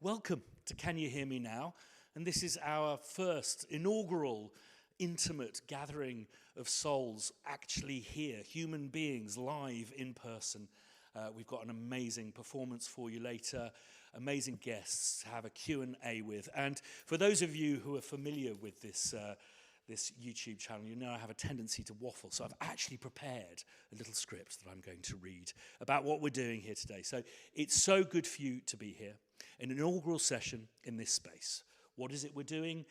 Welcome to Can You Hear Me Now? And this is our first inaugural intimate gathering of souls actually here, human beings live in person. We've got an amazing performance for you later, amazing guests to have a Q&A with. And for those of you who are familiar with this YouTube channel, you know I have a tendency to waffle. So I've actually prepared a little script that I'm going to read about what we're doing here today. So it's so good for you to be here. An inaugural session in this space. What is it we're doing?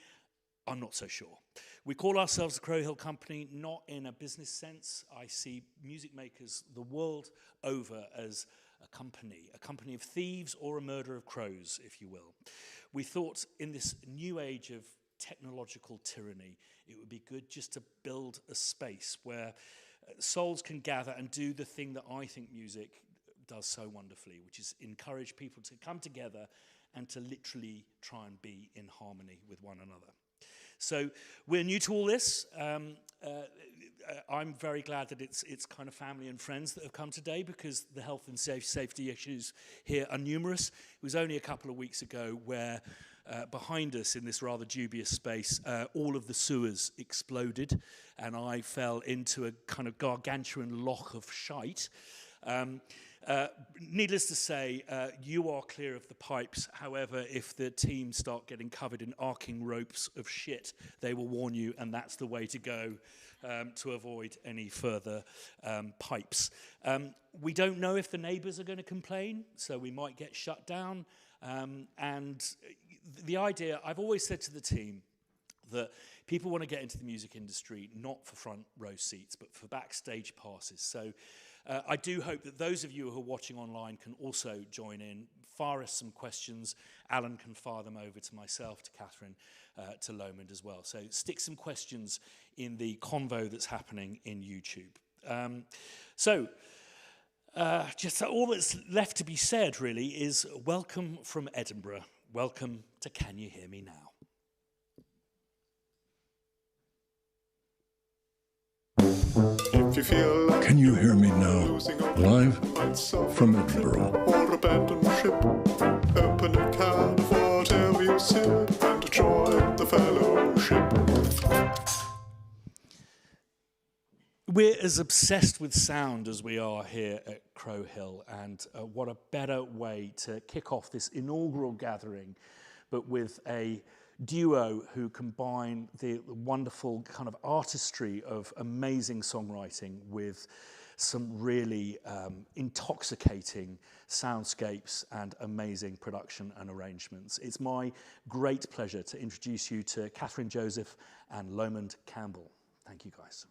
I'm not so sure. We call ourselves the Crow Hill Company, not in a business sense. I see music makers the world over as a company of thieves or a murder of crows, if you will. We thought in this new age of technological tyranny, it would be good just to build a space where souls can gather and do the thing that I think music does so wonderfully, which is encourage people to come together and to literally try and be in harmony with one another. So we're new to all this. I'm very glad that it's kind of family and friends that have come today, because the health and safety issues here are numerous. It was only a couple of weeks ago where behind us in this rather dubious space, all of the sewers exploded and I fell into a kind of gargantuan loch of shite. Needless to say, you are clear of the pipes. However, if the team start getting covered in arcing ropes of shit, they will warn you, and that's the way to go to avoid any further pipes. We don't know if the neighbours are going to complain, so we might get shut down. And the idea, I've always said to the team, that people want to get into the music industry not for front row seats, but for backstage passes. So I do hope that those of you who are watching online can also join in, fire us some questions. Alan can fire them over to myself, to Kathryn, to Lomond as well. So stick some questions in the convo that's happening in YouTube. Just all that's left to be said, really, is welcome from Edinburgh. Welcome to Can You Hear Me Now? If you feel like Can You Hear Me Now? Live from Edinburgh. Or abandon ship, open a can of whatever you sip and join the fellowship. We're as obsessed with sound as we are here at Crow Hill, and what a better way to kick off this inaugural gathering, but with a duo who combine the wonderful kind of artistry of amazing songwriting with some really intoxicating soundscapes and amazing production and arrangements. It's my great pleasure to introduce you to Kathryn Joseph and Lomond Campbell. Thank you, guys.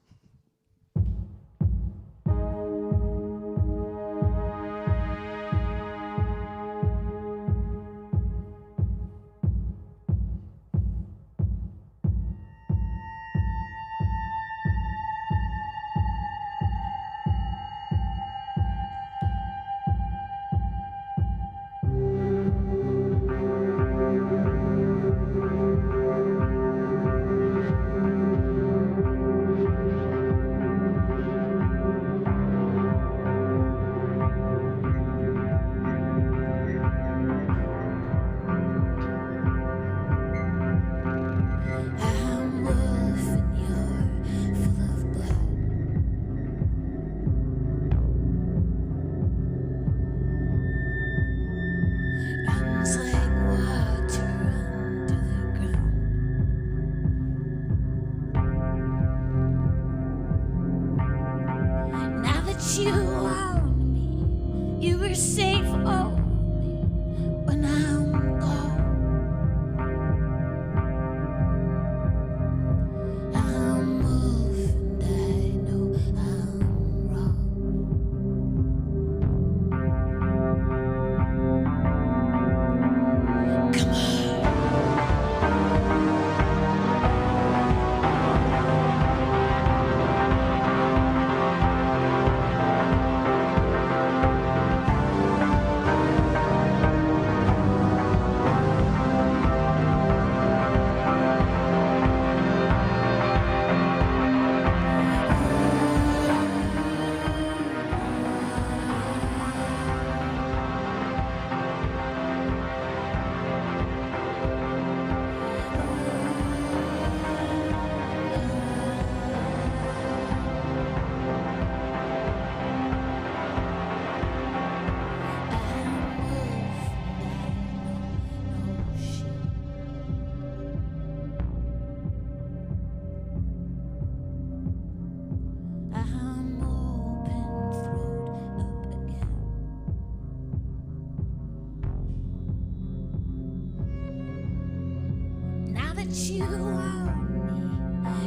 that you want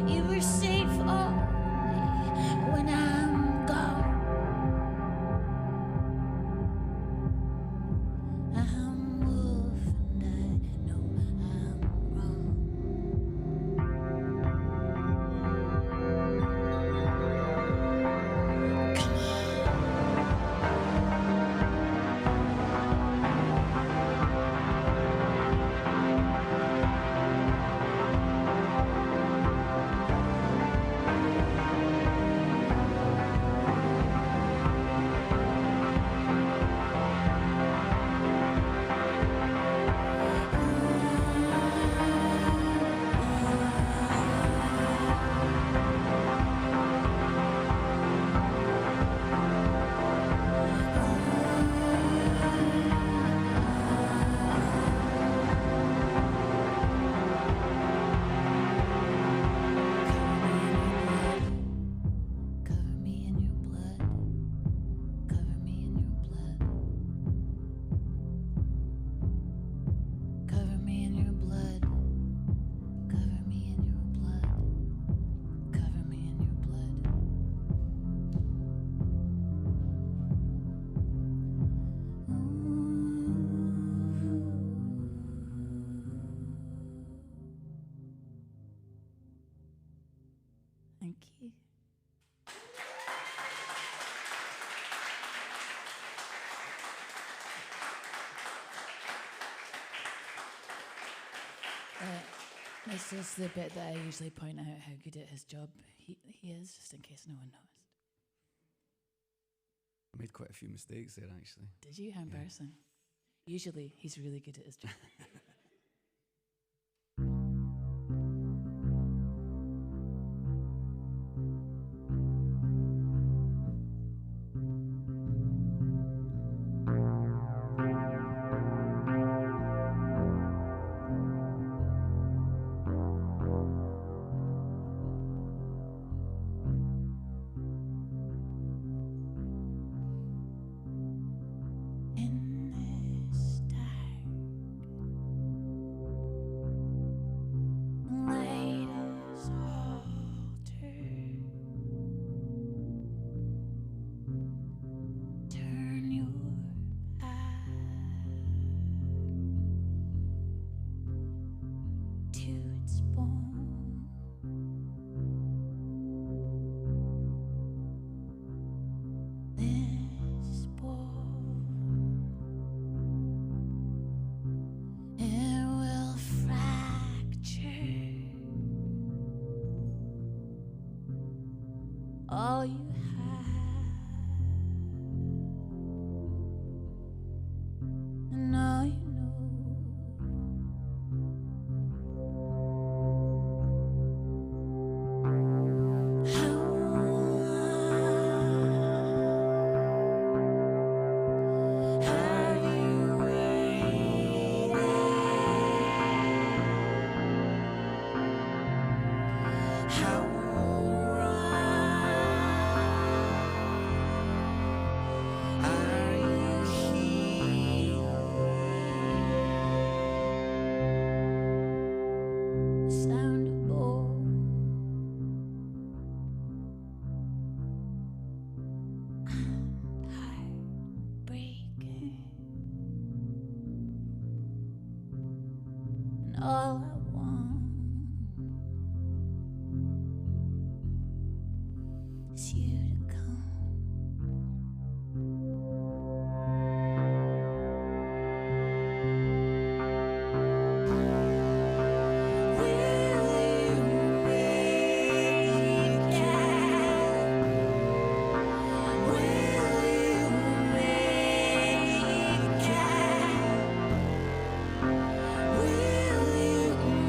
me. You were safe only when I'm gone. I'm wolf and I know I'm wrong. Come Thank you. This is the bit that I usually point out how good at his job he is, just in case no one noticed. I made quite a few mistakes there, actually. Did you? How embarrassing. Usually, he's really good at his job. In this dark light is altered. Turn your back to its bone. This bone, it will fracture all you have and all you know. Have you waited? How are you here? The sound of bone and heart breaking, and all I want is you to come. Will you make it? Will you make it? Will you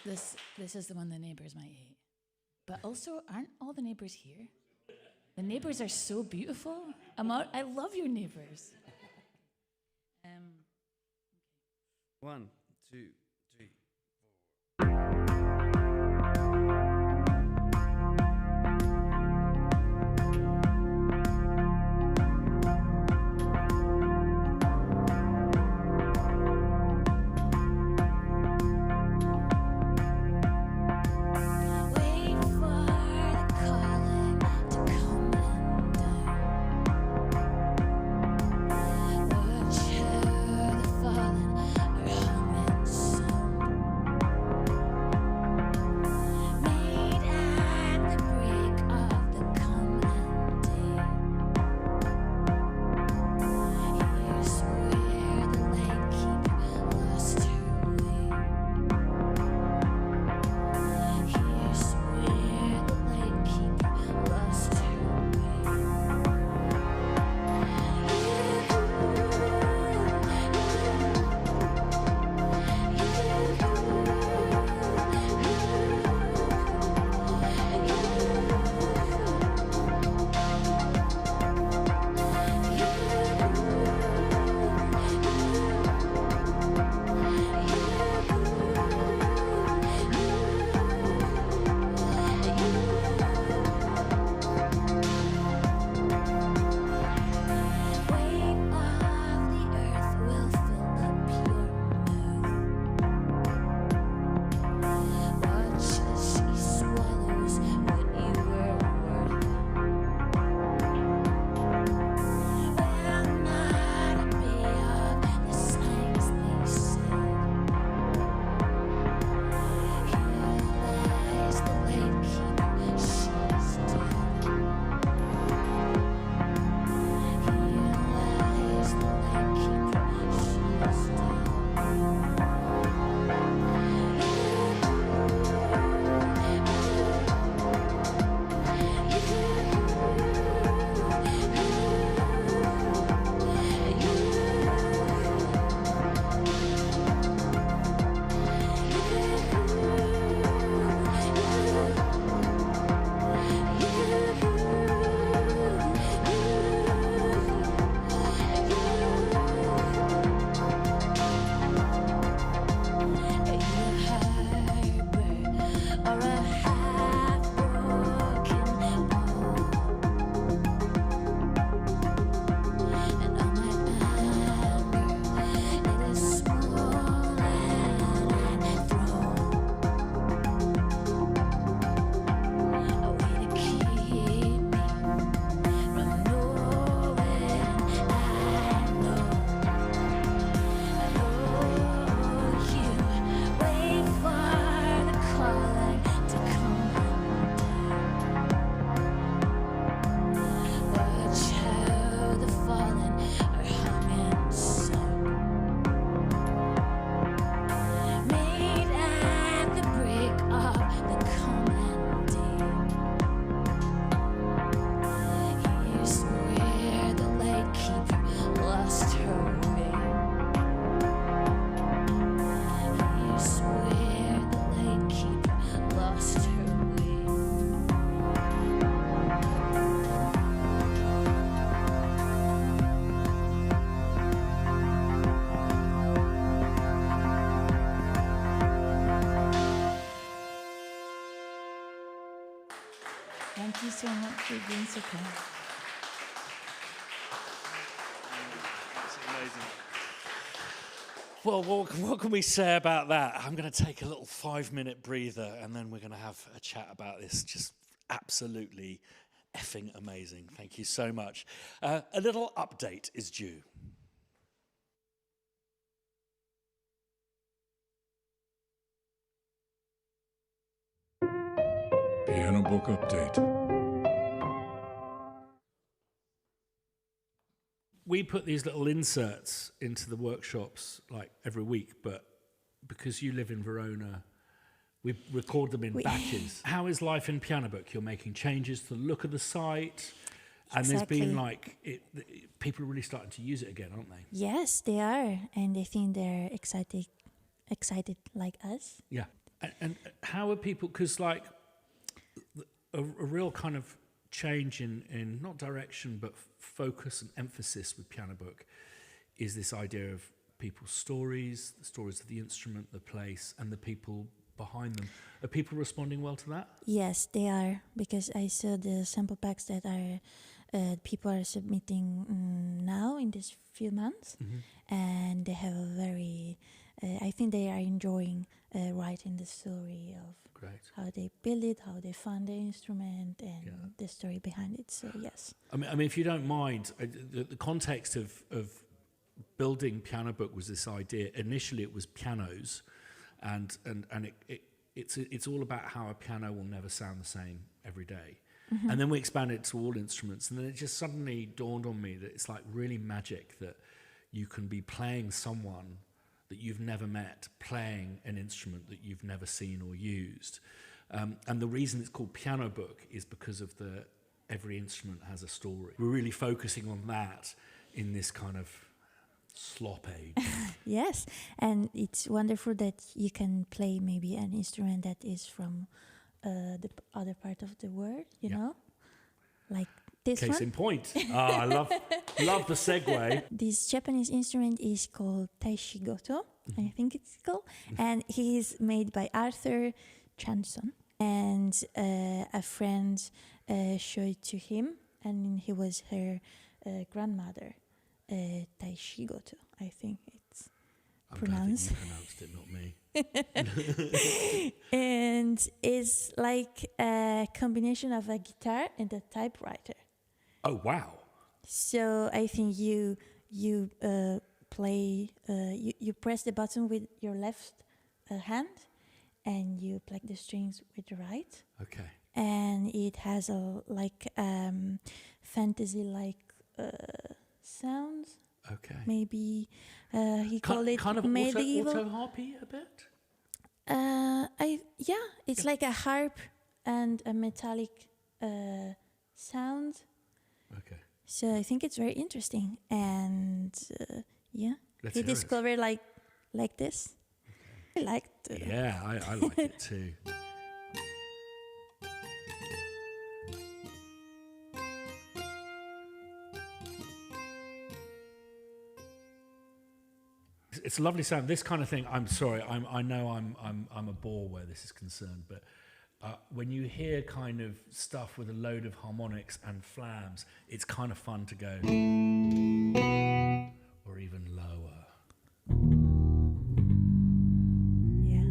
This is the one the neighbours might hate. But also, aren't all the neighbours here? The neighbours are so beautiful. I love your neighbours. 1, 2, 3. Thank you so much for being so kind. That's amazing. Well, what can we say about that? I'm going to take a little 5-minute breather and then we're going to have a chat about this. Just absolutely effing amazing. Thank you so much. A little update is due. Piano book update. We put these little inserts into the workshops like every week, but because you live in Verona, we record them in batches. How is life in Piano Book? You're making changes to the look of the site, and there's been like people are really starting to use it again, aren't they? Yes, they are, and I think they're excited like us. Yeah. And how are people, because like a real kind of change in not direction but focus and emphasis with Piano Book is this idea of people's stories, the stories of the instrument, the place, and the people behind them. Are people responding well to that? Yes, they are, because I saw the sample packs that are people are submitting now in these few months, and they have a very, I think they are enjoying writing the story of how they build it, how they found the instrument, and the story behind it. So yes. I mean, if you don't mind, the context of building Piano Book was this idea. Initially, it was pianos, and it's all about how a piano will never sound the same every day. And then we expanded it to all instruments, and then it just suddenly dawned on me that it's like really magic that you can be playing someone that you've never met, playing an instrument that you've never seen or used. And the reason it's called Piano Book is because of every instrument has a story. We're really focusing on that in this kind of slop age. Yes, and it's wonderful that you can play maybe an instrument that is from the other part of the world, you know, like this Case one. in point. I love the segue. This Japanese instrument is called taishigoto, I think it's called, and he is made by Arthur Chanson, and a friend showed it to him, and he was her grandmother. Taishigoto, I think it's pronounced. I'm glad that you pronounced it, not me. And it's like a combination of a guitar and a typewriter. Oh wow! So I think you play, you press the button with your left hand, and you pluck the strings with the right. Okay. And it has a fantasy-like sounds. Okay. Maybe he called it kind of medieval. auto-harpy a bit. It's like a harp and a metallic sound. Okay. So I think it's very interesting, and Let's he hear discovered like this. Okay. I liked it. Yeah, I like it too. It's a lovely sound. This kind of thing. I'm sorry. I know I'm a bore where this is concerned, but when you hear kind of stuff with a load of harmonics and flams, it's kind of fun to go or even lower. Yeah.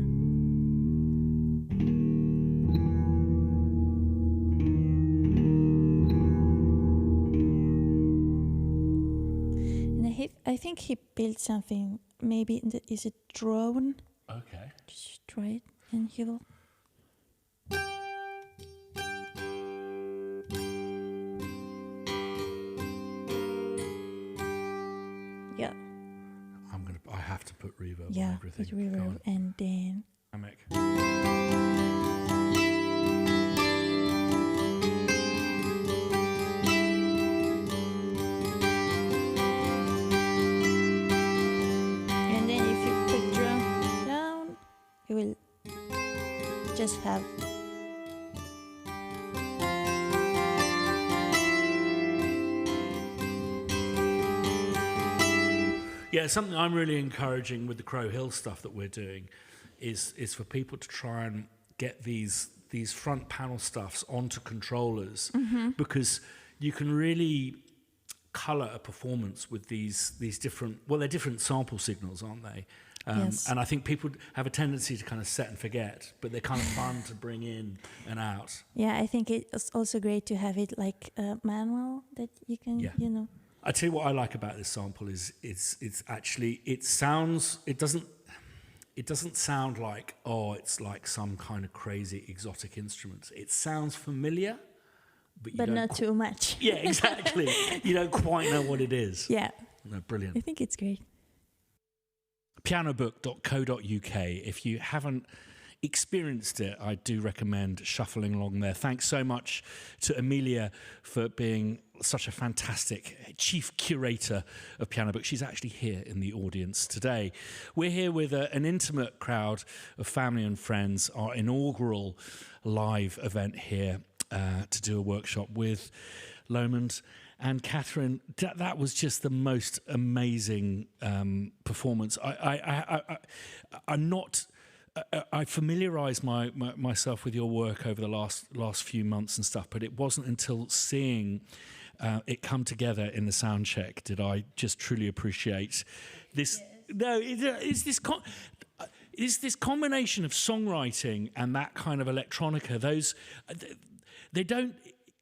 And I think he built something. Maybe is it drone? Okay. Just try it, and he will. Yeah. I have to put reverb on Yeah, everything. with reverb, and then. And then if you put drum down, you will just have. Yeah, something I'm really encouraging with the Crow Hill stuff that we're doing is for people to try and get these front panel stuffs onto controllers, because you can really colour a performance with these different, well, they're different sample signals, aren't they? Yes. And I think people have a tendency to kind of set and forget, but they're kind of fun to bring in and out. Yeah, I think it's also great to have it like manual that you can, you know. I tell you what I like about this sample is it doesn't sound like, oh, it's like some kind of crazy exotic instrument. It sounds familiar, but not too much. Yeah, exactly. You don't quite know what it is. Yeah. No, brilliant. I think it's great. Pianobook.co.uk. If you haven't experienced it, I do recommend shuffling along there. Thanks so much to Amelia for being such a fantastic chief curator of piano books. She's actually here in the audience today. We're here with an intimate crowd of family and friends, our inaugural live event here to do a workshop with Lomond and Kathryn. That was just the most amazing performance. I familiarised myself with your work over the last few months and stuff, but it wasn't until seeing it come together in the sound check did I just truly appreciate this. No, it's this combination of songwriting and that kind of electronica. They don't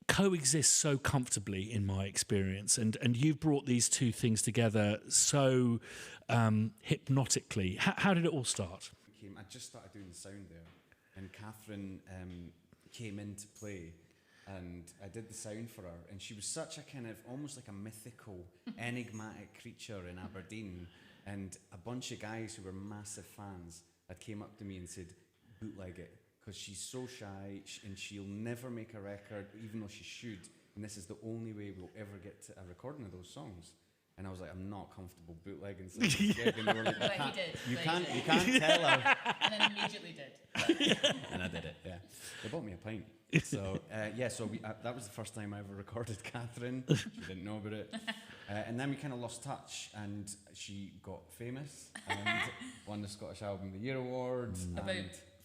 coexist so comfortably in my experience, and you've brought these two things together so hypnotically. How did it all start? I just started doing the sound there, and Kathryn came into play, and I did the sound for her, and she was such a kind of almost like a mythical, enigmatic creature in Aberdeen, and a bunch of guys who were massive fans had came up to me and said, bootleg it, because she's so shy and she'll never make a record, even though she should, and this is the only way we'll ever get to a recording of those songs. And I was like, I'm not comfortable bootlegging something. And they were like, But he did. you can't tell her. And then immediately did. And I did it, yeah. They bought me a pint. So, that was the first time I ever recorded Kathryn. She didn't know about it. And then we kind of lost touch, and she got famous and won the Scottish Album of the Year award. About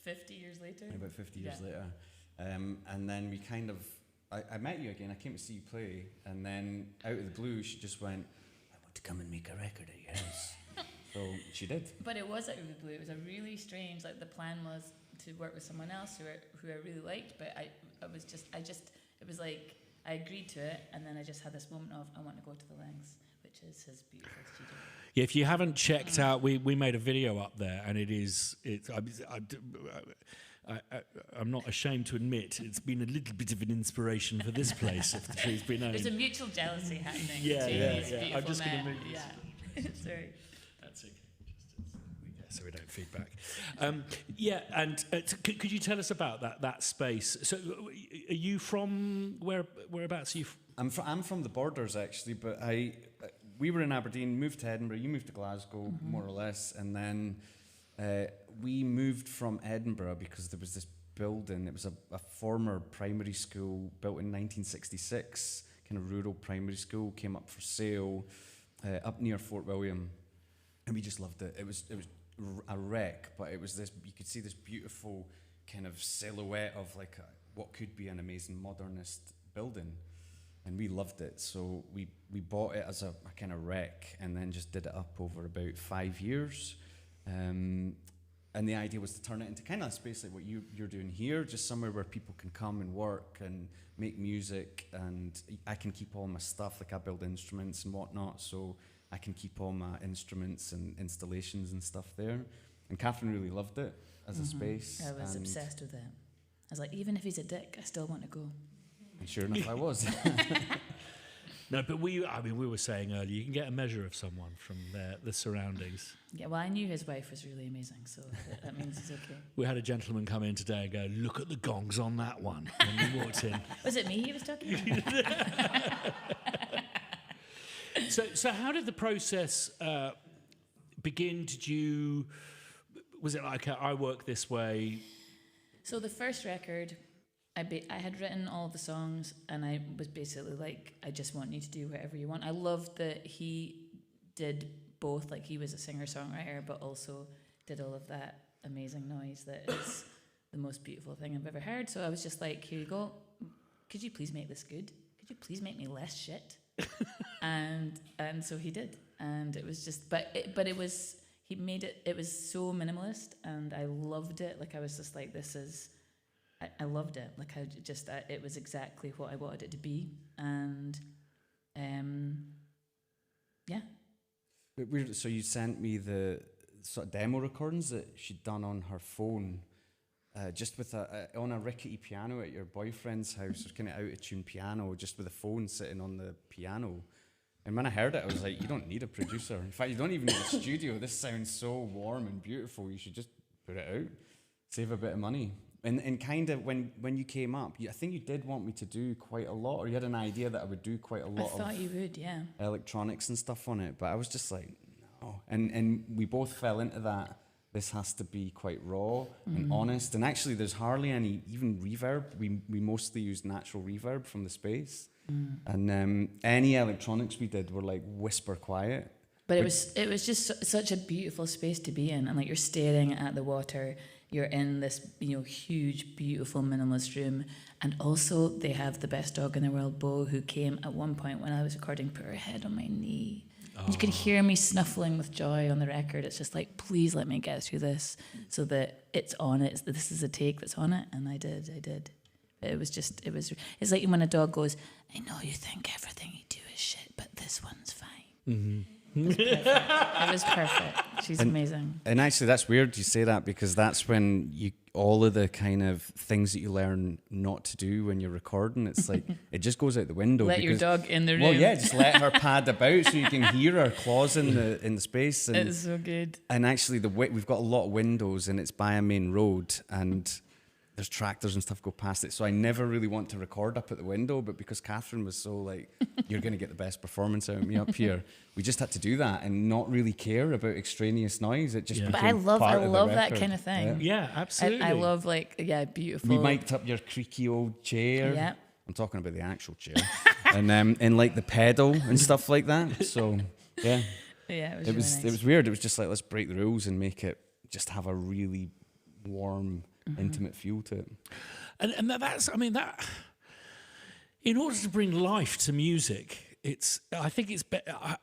50 years later? About 50 years later. And then we kind of, I met you again, I came to see you play, and then out of the blue, she just went, to come and make a record at your house. So she did. But it was out of the blue. It was a really strange, like the plan was to work with someone else who I really liked, but it was like I agreed to it, and then I just had this moment of I want to go to the lengths, which is his beautiful studio. Yeah, if you haven't checked out, we made a video up there, and I'm not ashamed to admit it's been a little bit of an inspiration for this place, if the truth be known. There's a mutual jealousy happening. Yeah. I'm just going to move. Yeah. Sorry. That's okay. So we don't feedback. And could you tell us about that space? So, are you from whereabouts? Are you? I'm from the Borders actually, but we were in Aberdeen, moved to Edinburgh. You moved to Glasgow, more or less, and then. We moved from Edinburgh because there was this building. It was a former primary school built in 1966, kind of rural primary school, came up for sale up near Fort William, and we just loved it. It was a wreck, but it was this. You could see this beautiful kind of silhouette of like what could be an amazing modernist building, and we loved it. So we bought it as a kind of wreck, and then just did it up over about 5 years. And the idea was to turn it into kind of a space like what you're doing here, just somewhere where people can come and work and make music, and I can keep all my stuff, like I build instruments and whatnot, so I can keep all my instruments and installations and stuff there. And Kathryn really loved it as a space. I was obsessed with it. I was like, even if he's a dick, I still want to go. And sure enough, I was. No, but we were saying earlier, you can get a measure of someone from the surroundings. Yeah, well, I knew his wife was really amazing, so that means he's okay. We had a gentleman come in today and go, look at the gongs on that one, when we walked in. Was it me he was talking about? So how did the process begin? Was it like I work this way? So the first record, I had written all the songs, and I was basically like, I just want you to do whatever you want. I loved that he did both, like he was a singer-songwriter, but also did all of that amazing noise that is the most beautiful thing I've ever heard. So I was just like, here you go. Could you please make this good? Could you please make me less shit? and so he did, and it was just, but it was, he made it. It was so minimalist, and I loved it. Like I was just like, this is. I loved it. Like it was exactly what I wanted it to be, and yeah. Weird. So you sent me the sort of demo recordings that she'd done on her phone, just with on a rickety piano at your boyfriend's house, kind of out of tune piano, just with a phone sitting on the piano. And when I heard it, I was like, you don't need a producer. In fact, you don't even need a studio. This sounds so warm and beautiful. You should just put it out. save a bit of money. And kind of when you came up, I think you did want me to do quite a lot, or you had an idea that I would do quite a lot I thought you would, yeah. electronics and stuff on it, but I was just like, no. And we both fell into that. This has to be quite raw and honest. And actually, there's hardly any even reverb. We mostly used natural reverb from the space. And any electronics we did were like whisper quiet. But it was just such a beautiful space to be in, and like you're staring at the water. You're in this, huge, beautiful minimalist room, and also they have the best dog in the world, Bo, who came at one point when I was recording, put her head on my knee. Oh. You could hear me snuffling with joy on the record. It's just like, please let me get through this, so that it's on it. This is a take that's on it, and I did. It's like when a dog goes, I know you think everything you do is shit, but this one's fine. Mm-hmm. It was perfect. She's amazing. And actually, that's weird you say that, because that's when all of the kind of things that you learn not to do when you're recording, it's like it just goes out the window. Let your dog in the room. Well, yeah, just let her pad about so you can hear her claws in the space. And, it's so good. And actually, we've got a lot of windows, and it's by a main road, and there's tractors and stuff go past it. So I never really want to record up at the window, but because Kathryn was so like, you're going to get the best performance out of me up here, we just had to do that and not really care about extraneous noise. It just became But I love that kind of thing. Yeah, absolutely. I love beautiful. We mic'd up your creaky old chair. Yeah. I'm talking about the actual chair. and like the pedal and stuff like that. So, yeah. Yeah, it was nice. It was weird. It was just like, let's break the rules and make it just have a really warm, intimate feel to it. And that's, in order to bring life to music, I think it's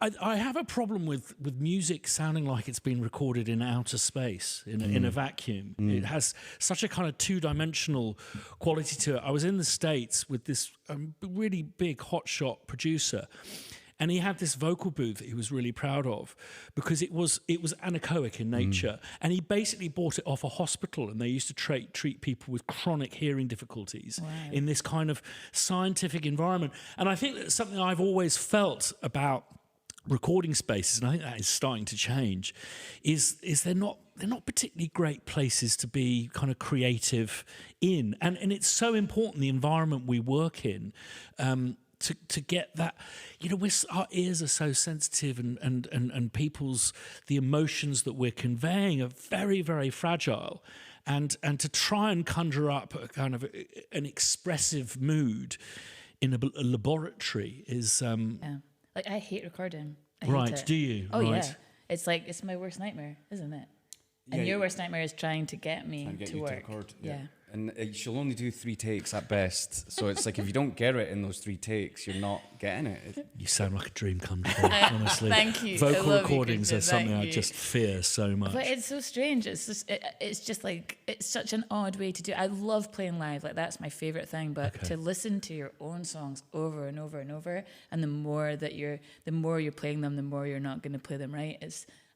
I have a problem with music sounding like it's been recorded in outer space, in a vacuum. It has such a kind of two-dimensional quality to it. I was in the States with this really big hotshot producer, and he had this vocal booth that he was really proud of, because it was anechoic in nature, and he basically bought it off a hospital, and they used to treat people with chronic hearing difficulties in this kind of scientific environment. And I think that's something I've always felt about recording spaces, and I think that is starting to change, is they're not particularly great places to be kind of creative in, and it's so important, the environment we work in, to get that, our ears are so sensitive, and the emotions that we're conveying are very, very fragile, and to try and conjure up a kind of an expressive mood in a laboratory is like, I hate recording. I right. hate it. Do you? Oh right. yeah, it's my worst nightmare, isn't it? Yeah, and your worst nightmare is trying to get me to work. To record. Yeah. And she'll only do 3 takes at best. So it's like, if you don't get it in those 3 takes, you're not getting it. You sound like a dream come true, honestly. Thank you. Vocal recordings you, are something I just fear so much. But it's so strange. It's just like, it's such an odd way to do it. I love playing live. Like, that's my favorite thing. But to listen to your own songs over and over and over, and the more you're playing them, the more you're not going to play them right.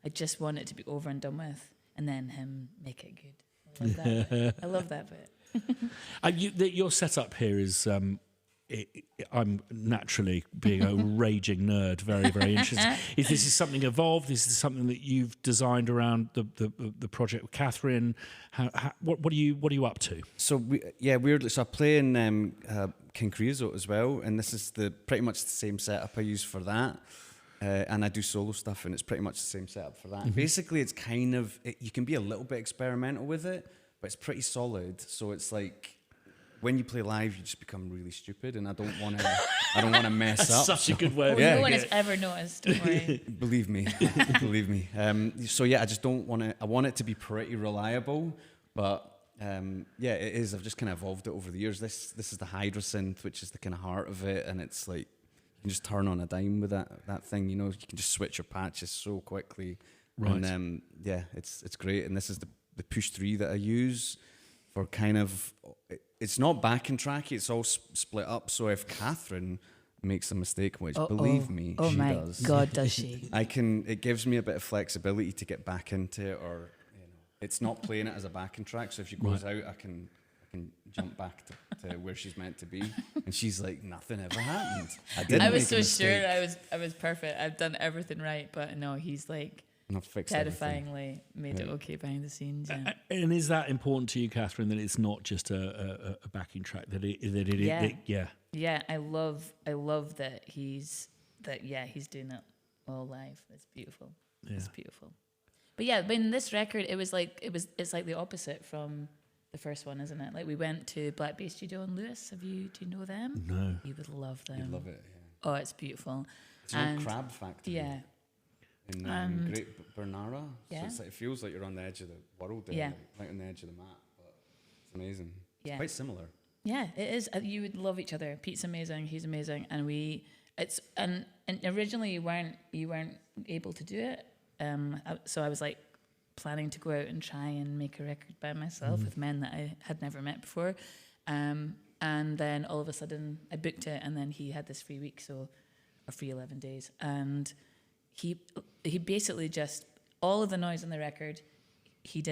I just want it to be over and done with, and then him make it good. I love that bit. I love that bit. Your setup here is, I'm naturally, being a raging nerd, very, very interested. Is this something evolved? Is this something that you've designed around the project with Kathryn? What are you up to? So weirdly, so I play in King Creosote as well, and this is pretty much the same setup I use for that. And I do solo stuff, and it's pretty much the same setup for that. Mm-hmm. Basically, it's kind of, you can be a little bit experimental with it, but it's pretty solid. So it's like, when you play live, you just become really stupid, and I don't want to mess up. Such a good way of no one has ever noticed. Don't worry. Believe me. So yeah, I just don't want to. I want it to be pretty reliable, but yeah, it is. I've just kind of evolved it over the years. This is the Hydrasynth, which is the kind of heart of it, and it's like, you can just turn on a dime with that thing. You can just switch your patches so quickly. Right. And yeah, it's great. And this is the push 3 that I use for kind of, it's not backing tracky, it's all split up. So if Kathryn makes a mistake, which believe me, she does. Oh my God, does she? It gives me a bit of flexibility to get back into it, or it's not playing it as a backing track. So if she goes out, I can jump back to where she's meant to be, and she's like, nothing ever happened. I was so sure I was perfect. I've done everything right, but no, he's like, And I've fixed everything. terrifyingly made it okay behind the scenes. Yeah. And is that important to you, Kathryn, that it's not just a backing track, that it Yeah. Yeah, I love that he's doing it all live. It's beautiful. Yeah. It's beautiful. But yeah, in this record, it's like the opposite from the first one, isn't it? Like, we went to Black Bay Studio in Lewis. Do you know them? No. You would love them. You'd love it, yeah. Oh, it's beautiful. It's an old crab factory. Yeah. In Great Bernara. Yeah. So it feels like you're on the edge of the world there. Yeah. Like, right on the edge of the map. But it's amazing. Yeah. It's quite similar. Yeah, it is. You would love each other. Pete's amazing. He's amazing, and originally you weren't able to do it. So I was like planning to go out and try and make a record by myself with men that I had never met before, and then all of a sudden I booked it, and then he had this free week, or free 11 days, and he basically just, all of the noise on the record, he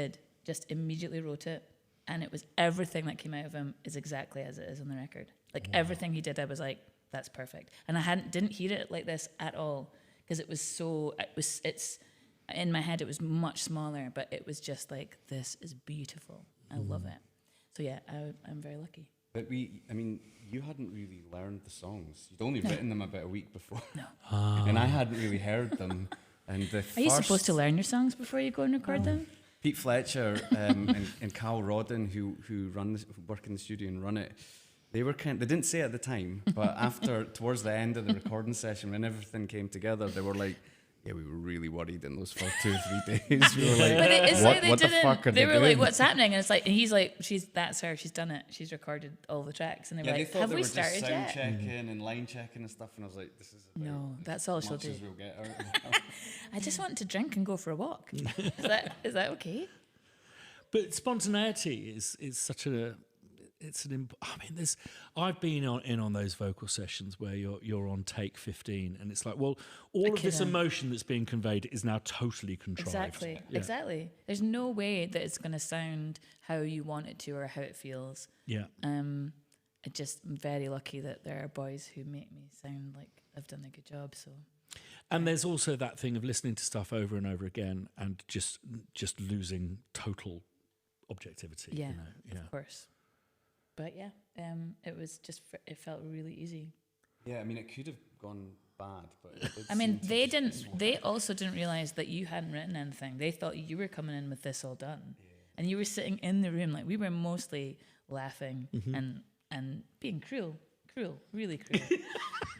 just immediately wrote it. And it was everything that came out of him is exactly as it is on the record. Like, everything he did, I was like, that's perfect. And I didn't hear it like this at all, because it's in my head, it was much smaller, but it was just like, this is beautiful. I love it. So yeah, I'm very lucky. But you hadn't really learned the songs. You'd only written them about a week before. No. And I hadn't really heard them. And Are you supposed to learn your songs before you go and record them? Pete Fletcher and Cal Rodden, who work in the studio and run it, they didn't say it at the time, but towards the end of the recording session, when everything came together, they were like, yeah, we were really worried in those first 2 or 3 days. We were like, But it's like what the fuck are they were doing? like, what's happening? And it's like, and he's like, that's her. She's done it. She's recorded all the tracks. And they were like, thought have they we were just started sound yet? checking and line checking and stuff, and I was like, this is about No, that's all as she'll much do. as we'll get out. I just want to drink and go for a walk. Is that okay? But spontaneity is such I've been on those vocal sessions where you're on take 15, and it's like, well, all of this emotion that's being conveyed is now totally contrived. Exactly. There's no way that it's going to sound how you want it to or how it feels. Yeah. I'm very lucky that there are boys who make me sound like I've done a good job. So. And there's also that thing of listening to stuff over and over again and just losing total objectivity. Yeah, you know? of course. But yeah, it felt really easy. Yeah, it could have gone bad, but they also didn't realize that you hadn't written anything. They thought you were coming in with this all done. Yeah. And you were sitting in the room, like, we were mostly laughing and being cruel, really cruel.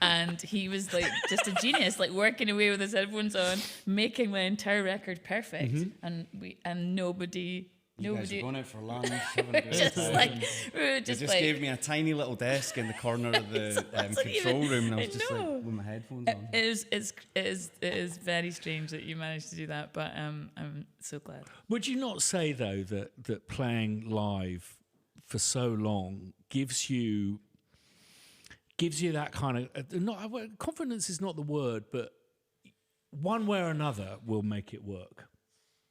And he was like just a genius, like working away with his headphones on, making my entire record perfect. And nobody. You guys were going out for lunch, having a great just time. like They just gave me a tiny little desk in the corner of the control room, and I was just like with my headphones on. It is very strange that you managed to do that, but I'm so glad. Would you not say though that playing live for so long gives you that kind of confidence is not the word, but one way or another will make it work.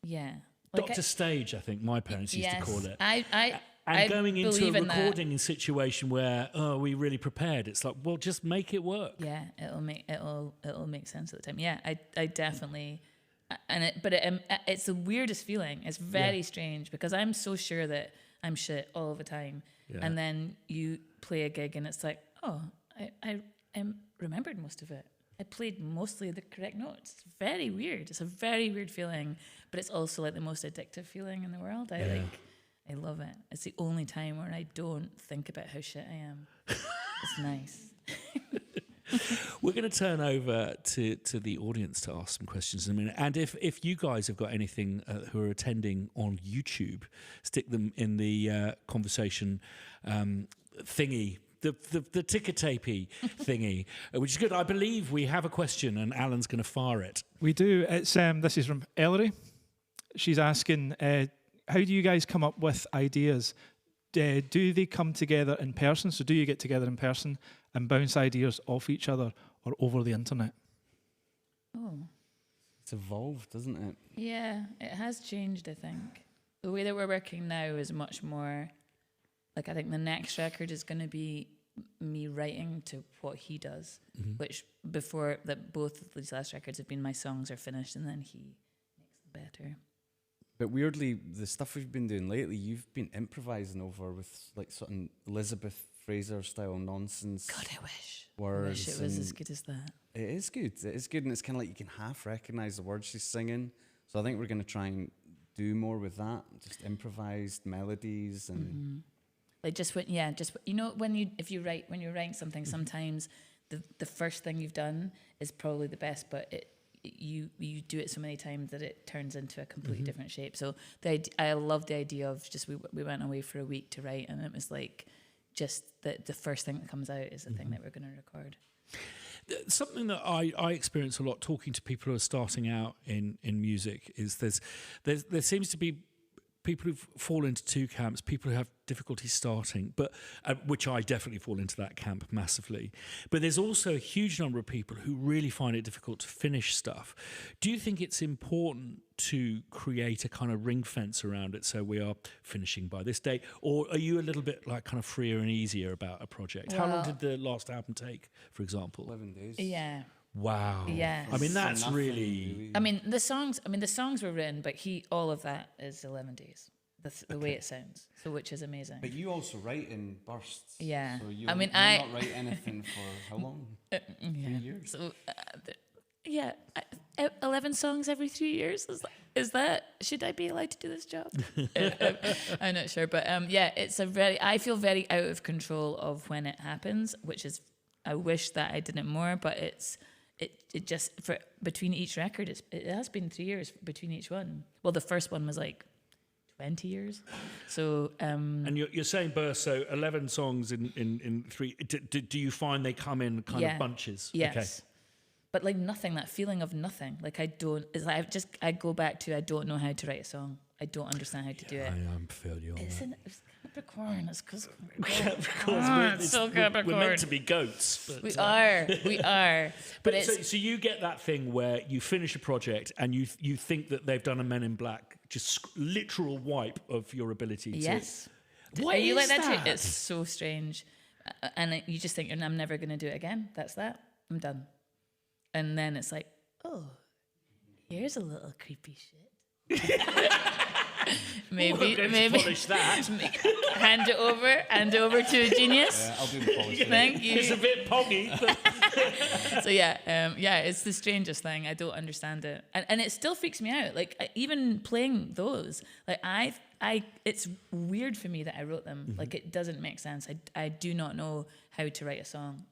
Yeah. Dr. Stage, I think my parents used to call it. I going into a believe in recording situation where we really prepared. It's like, well, just make it work. Yeah, it'll make sense at the time. Yeah, I definitely, it's the weirdest feeling. It's very strange because I'm so sure that I'm shit all the time, and then you play a gig and it's like, oh, I remembered most of it. I played mostly the correct notes. It's very weird. It's a very weird feeling, but it's also like the most addictive feeling in the world. I love it. It's the only time where I don't think about how shit I am. It's nice. We're going to turn over to the audience to ask some questions in a minute. And if you guys have got anything who are attending on YouTube, stick them in the conversation thingy. The ticker-tapey thingy, which is good. I believe we have a question, and Alan's going to fire it. We do. It's this is from Ellery. She's asking, how do you guys come up with ideas? Do they come together in person? So do you get together in person and bounce ideas off each other or over the internet? Oh. It's evolved, isn't it? Yeah, it has changed, I think. The way that we're working now is much more... Like, I think the next record is going to be me writing to what he does, which before that both of these last records have been my songs are finished and then he better. But weirdly, the stuff we've been doing lately, you've been improvising over with like something Elizabeth Fraser style nonsense. God, I wish. Words. I wish it was and as good as that. It is good. It is good, and it's kind of like you can half recognize the words she's singing. So I think we're going to try and do more with that, just improvised melodies and. Like just when, if you're writing something, sometimes the first thing you've done is probably the best, but you do it so many times that it turns into a completely different shape. So I love the idea of just we went away for a week to write, and it was like just the first thing that comes out is the thing that we're going to record. Something that I experience a lot talking to people who are starting out in music is there seems to be people who fall into two camps, people who have difficulty starting, but which I definitely fall into that camp massively. But there's also a huge number of people who really find it difficult to finish stuff. Do you think it's important to create a kind of ring fence around it so we are finishing by this day? Or are you a little bit like kind of freer and easier about a project? How long did the last album take, for example? 11 days. Yeah. Wow. Yeah. I mean, that's really... I mean, the songs were written, but all of that is 11 days. The way it sounds, so which is amazing. But you also write in bursts. Yeah. So you'll I not write anything for how long? 3 years. So, 11 songs every 3 years. Is that? Should I be allowed to do this job? I'm not sure, but it's I feel very out of control of when it happens, which is, I wish that I did it more, but it just for between each record, it has been 3 years between each one. Well, the first one was like 20 years. So and you're saying burst, so 11 songs in 3. Do you find they come in kind of bunches? Yes. Okay. But like nothing, that feeling of nothing. Like I go back to I don't know how to write a song. I don't understand how to do it. I feel you on It's Capricorn. It's because we're meant to be goats. But, we are. But it's so you get that thing where you finish a project and you think that they've done a Men in Black, just literal wipe of your ability to... Yes. What are you is like that that? too? It's so strange. And you just think, I'm never going to do it again. That's that. I'm done. And then it's like, oh, here's a little creepy shit. maybe polish that. hand it over to a genius. Yeah, I'll do the polishing. Thank you. It's a bit poggy. So it's the strangest thing. I don't understand it, and it still freaks me out. Like even playing those, like it's weird for me that I wrote them. Like it doesn't make sense. I do not know how to write a song,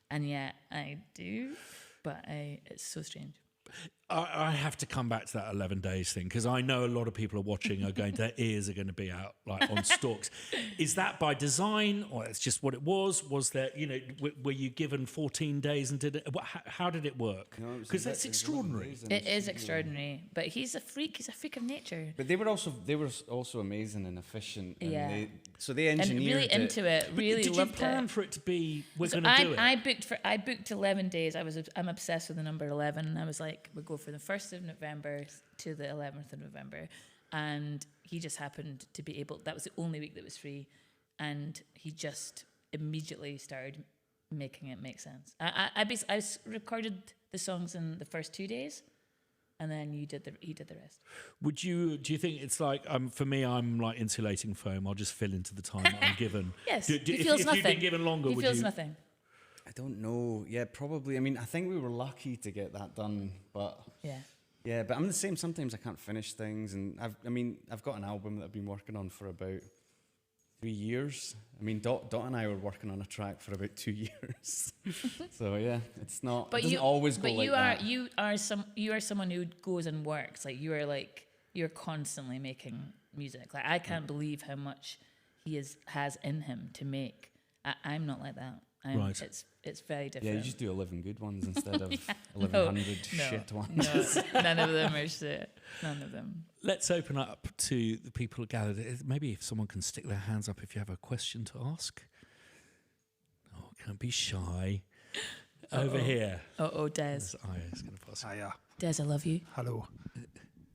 and yet I do. But it's so strange. I have to come back to that 11 days thing because I know a lot of people are watching are going, their ears are going to be out like on stalks. Is that by design or it's just what it was? Was there, were you given 14 days and did it? How did it work? Because that's extraordinary. It is extraordinary, but he's a freak. He's a freak of nature. But they were also amazing and efficient. And yeah. they engineered and really into it. Really did loved you plan it. for it to be? We're going to do it. I booked 11 days. I'm obsessed with the number 11. And I was like, we'll go for the 1st of November to the 11th of November, and he just happened to be able. That was the only week that was free, and he just immediately started making it make sense. I recorded the songs in the first 2 days, and then he did the rest. Do you think it's like for me? I'm like insulating foam. I'll just fill into the time that I'm given. Yes, he feels if nothing. you'd been given longer, he would feels you? nothing. I don't know. Yeah, probably. I mean, I think we were lucky to get that done, but yeah. But I'm the same. Sometimes I can't finish things, and I've got an album that I've been working on for about 3 years. I mean, Dot and I were working on a track for about 2 years. So yeah, it's not. But it doesn't always go like that. But you are someone who goes and works. Like you're constantly making music. Like I can't believe how much he has in him to make. I'm not like that. Right. It's very different. Yeah, you just do 11 good ones instead of 1100 shit ones. No, none of them are shit. None of them. Let's open up to the people gathered. Maybe if someone can stick their hands up if you have a question to ask. Oh, can't be shy. Over here. Des. Is going to pass. Hiya. Des, I love you. Hello.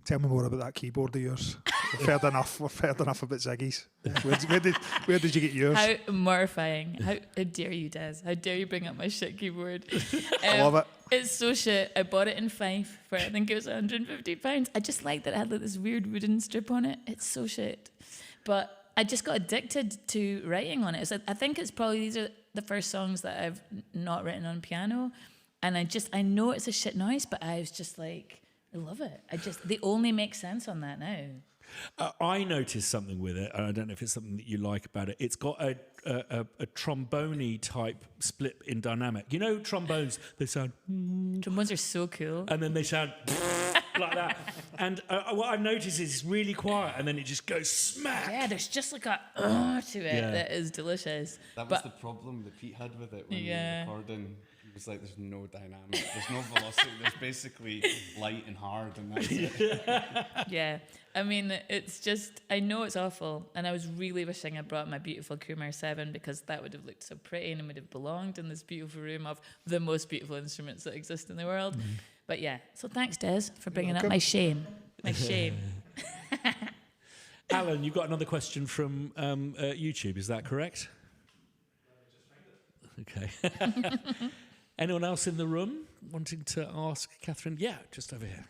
Tell me more about that keyboard of yours. We've heard enough about Ziggy's. Where did you get yours? How mortifying. How dare you, Des? How dare you bring up my shit keyboard? I love it. It's so shit. I bought it in Fife for, I think it was £150. I just like that it had like this weird wooden strip on it. It's so shit. But I just got addicted to writing on it. So I think it's probably, these are the first songs that I've not written on piano. And I know it's a shit noise, but I was just like, I love it. They only make sense on that now. I noticed something with it, and I don't know if it's something that you like about it. It's got a trombone-y type split in dynamic. You know, trombones, they sound... Trombones are so cool. And then they sound like that. And what I've noticed is it's really quiet, and then it just goes smack. Yeah, there's just like a to it that is delicious. That was the problem that Pete had with it when we were recording. It was like, there's no dynamic, there's no velocity, there's basically light and hard, and that's it. Yeah, I mean, it's just, I know it's awful, and I was really wishing I brought my beautiful Kumar 7, because that would have looked so pretty and would have belonged in this beautiful room of the most beautiful instruments that exist in the world. But yeah, so thanks, Des, for bringing up my shame. My shame. Alan, you've got another question from YouTube, is that correct? Okay. Anyone else in the room wanting to ask Kathryn? Yeah, just over here.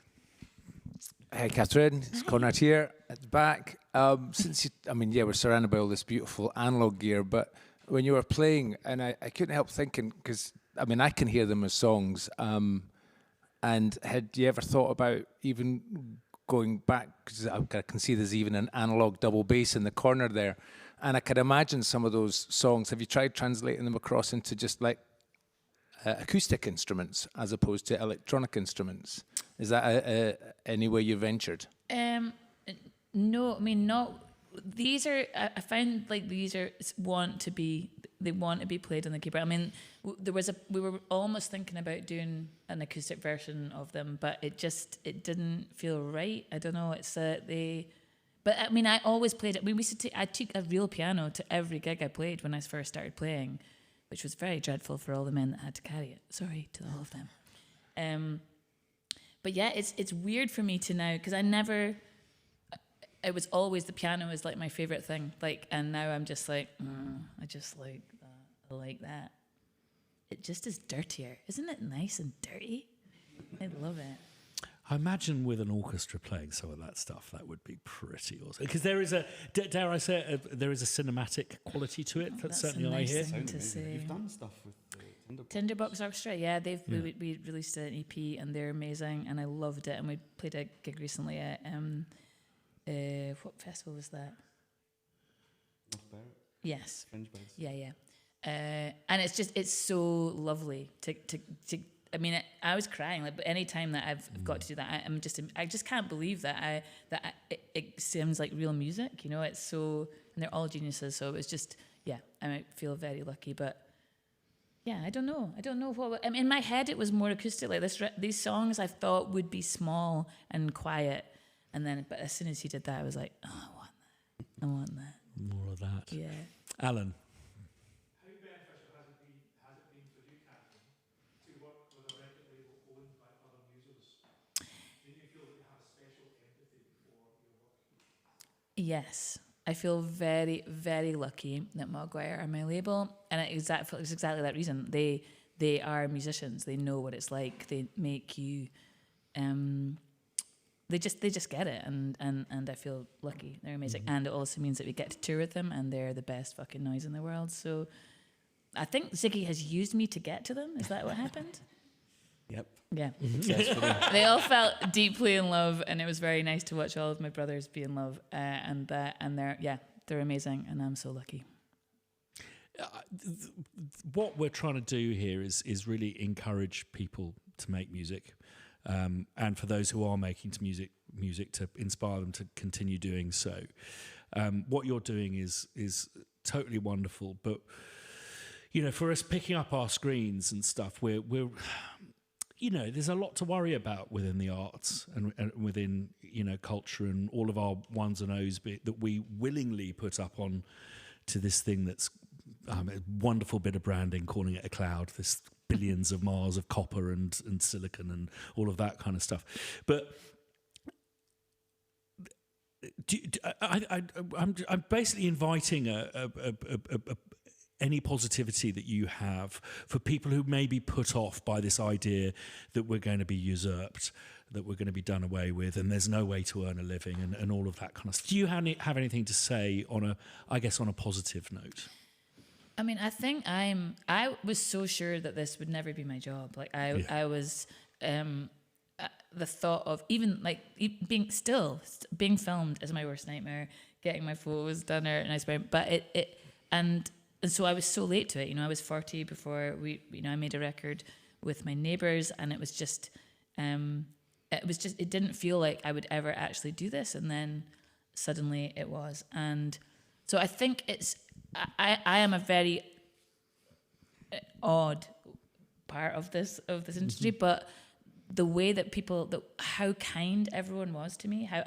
Hey, Kathryn, it's Conrad here at the back. We're surrounded by all this beautiful analog gear, but when you were playing, and I couldn't help thinking, because, I can hear them as songs, and had you ever thought about even going back, because I can see there's even an analog double bass in the corner there, and I could imagine some of those songs. Have you tried translating them across into just like acoustic instruments as opposed to electronic instruments? Is that any way you ventured? No, not. These are. I find like these are want to be played on the keyboard. We were almost thinking about doing an acoustic version of them, but it didn't feel right. I don't know. But I always played it. I took a real piano to every gig I played when I first started playing, which was very dreadful for all the men that had to carry it. Sorry to all of them. But yeah, it's weird for me to now, because it was always the piano was like my favorite thing. And now I'm just like, I just like that. I like that. It just is dirtier. Isn't it nice and dirty? I love it. I imagine with an orchestra playing some of that stuff, that would be pretty awesome. Because there is dare I say, there is a cinematic quality to it. That's certainly nice I hear. thing to say. You've done stuff with Tinderbox Orchestra, yeah, we released an EP and they're amazing, and I loved it. And we played a gig recently at what festival was that? North Barrett. Yes. Fringe Birds. Yeah. And it's so lovely to. I was crying. But any time that I've got to do that, I just can't believe that it sounds like real music. It's so, and they're all geniuses. So it was just, I might feel very lucky, but. Yeah, I don't know what. In my head, it was more acoustic. Like these songs, I thought would be small and quiet, but as soon as he did that, I was like, oh, I want that. More of that. Yeah. Alan. How beneficial has it been for you, Kathryn, to work with a record label owned by other musos? Do you feel that you have a special empathy for your work? Yes. I feel very, very lucky that Mogwai are my label, and it's exactly that reason. They are musicians. They know what it's like. They make you, they just get it, and I feel lucky. They're amazing, and it also means that we get to tour with them, and they're the best fucking noise in the world. So, I think Ziggy has used me to get to them. Is that what happened? Yep. Yeah. They all felt deeply in love, and it was very nice to watch all of my brothers be in love. And they're amazing, and I'm so lucky. What we're trying to do here is really encourage people to make music, and for those who are making music to inspire them to continue doing so. What you're doing is totally wonderful, but for us picking up our screens and stuff, we're there's a lot to worry about within the arts and within, culture and all of our ones and O's that we willingly put up on to this thing that's a wonderful bit of branding, calling it a cloud, this billions of miles of copper and silicon and all of that kind of stuff. But I'm basically inviting any positivity that you have for people who may be put off by this idea that we're going to be usurped, that we're going to be done away with, and there's no way to earn a living, and all of that kind of stuff. Do you have anything to say on a positive note? I mean, I think I was so sure that this would never be my job. Like I was, the thought of even like being filmed is my worst nightmare. Getting my photos done are a nice moment, but and so I was so late to it. You know, I was 40 before I made a record with my neighbours, and it was just, it didn't feel like I would ever actually do this, and then suddenly it was. And so I think I am a very odd part of this industry, but the way that how kind everyone was to me, how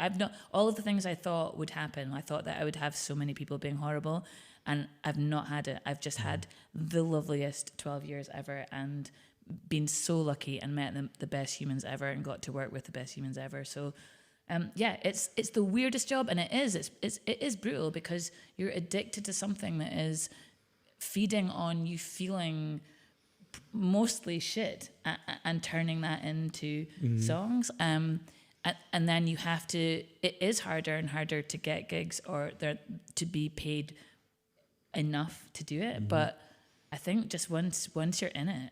all of the things I thought would happen. I thought that I would have so many people being horrible, and I've not had it. I've just had the loveliest 12 years ever, and been so lucky and met the best humans ever, and got to work with the best humans ever. So it's the weirdest job, and it is brutal, because you're addicted to something that is feeding on you feeling mostly shit and turning that into songs. And then you have to, it is harder and harder to get gigs or to be paid enough to do it. But I think just once you're in it,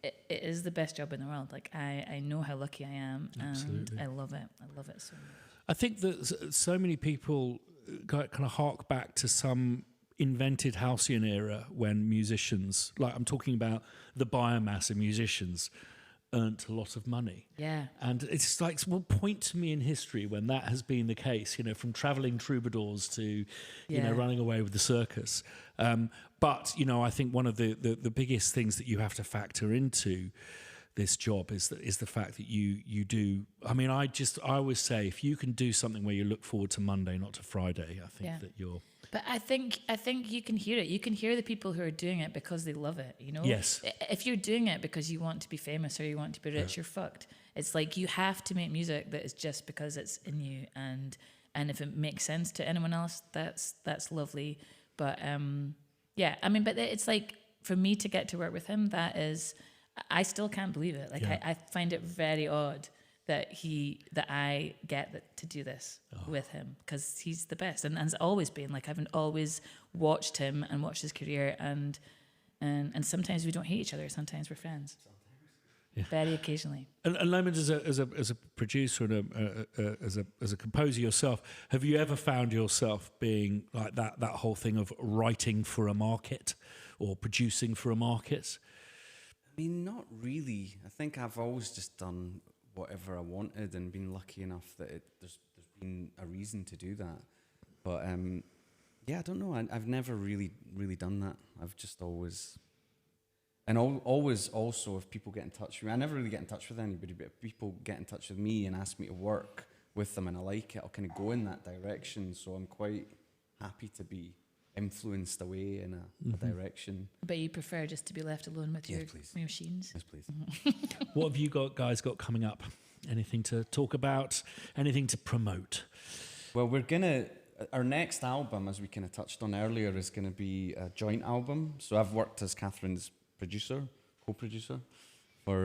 it is the best job in the world. Like I know how lucky I am, and I love it. I love it so much. I think that so many people kind of hark back to some invented halcyon era when musicians, like I'm talking about the biomass of musicians, earned a lot of money. Yeah. And it's like, well, point to me in history when that has been the case, you know, from traveling troubadours to, you know, running away with the circus. But, you know, I think one of the biggest things that you have to factor into this job is the fact that you do. I mean, I always say, if you can do something where you look forward to Monday, not to Friday, I think that you're... But I think you can hear it. You can hear the people who are doing it because they love it, you know? Yes. If you're doing it because you want to be famous or you want to be rich, you're fucked. It's like you have to make music that is just because it's in you, and if it makes sense to anyone else, that's lovely. But I mean, but it's like, for me to get to work with him, I still can't believe it. Like I find it very odd that I get to do this with him, because he's the best, and has always been. Like I've always watched him and watched his career, and sometimes we don't hate each other. Sometimes we're friends. Yeah. Very occasionally. And Lomond, as a producer and as a composer yourself, have you ever found yourself being like that whole thing of writing for a market or producing for a market? I mean, not really. I think I've always just done whatever I wanted, and been lucky enough that there's been a reason to do that. But I don't know. I've never really done that. I've just always, and always also, if people get in touch with me, I never really get in touch with anybody, but if people get in touch with me and ask me to work with them and I like it, I'll kind of go in that direction. So I'm quite happy to be influenced away in a direction. But you prefer just to be left alone with your machines? Yes, please. What have you guys got coming up? Anything to talk about? Anything to promote? Well, our next album, as we kind of touched on earlier, is going to be a joint album. So I've worked as Kathryn's co-producer, for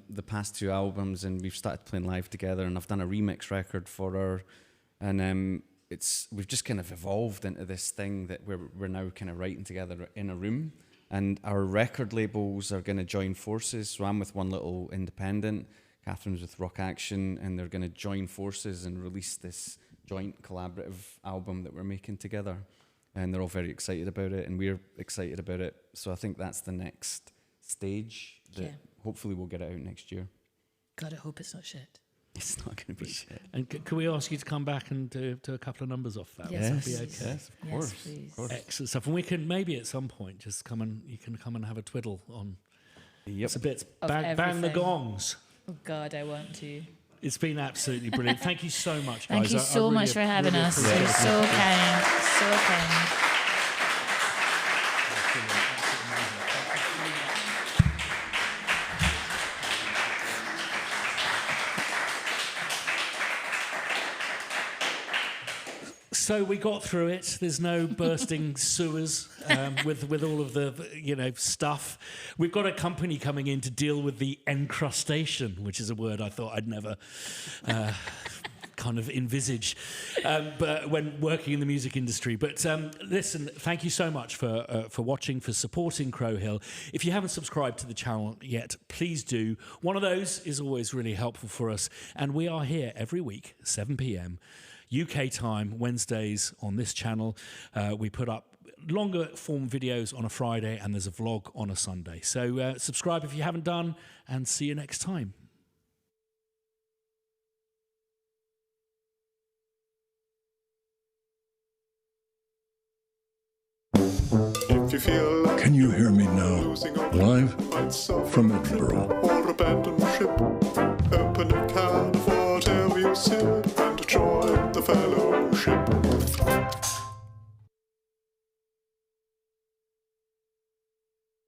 the past two albums, and we've started playing live together, and I've done a remix record for her, and we've just kind of evolved into this thing that we're now kind of writing together in a room, and our record labels are going to join forces. So I'm with One Little Independent, Kathryn's with Rock Action, and they're going to join forces and release this joint collaborative album that we're making together. And they're all very excited about it, and we're excited about it. So I think that's the next stage that hopefully we'll get it out next year. God, I hope it's not shit. It's not going to be shit. And can we ask you to come back and do a couple of numbers off that? Yes, Would that be okay? Yes, of course. Yes, please. Of course. Excellent stuff. And we can maybe at some point just you can come and have a twiddle on. Yep. It's a bit Of bang the everything. gongs. Oh God, I want to. It's been absolutely brilliant. Thank you so much, guys. Thank you so really much for having us. appreciate You're it. so kind. So kind. So we got through it. There's no bursting sewers with all of the stuff. We've got a company coming in to deal with the encrustation, which is a word I thought I'd never kind of envisage, but when working in the music industry. But listen, thank you so much for watching, for supporting Crow Hill. If you haven't subscribed to the channel yet, please do. One of those is always really helpful for us, and we are here every week, 7 p.m. UK time, Wednesdays on this channel. We put up longer form videos on a Friday, and there's a vlog on a Sunday. So subscribe if you haven't done, and see you next time. If you feel like Can you hear me now? losing a Live find someone from Edinburgh. or abandon ship, open a can of whatever you sip and join the fellowship.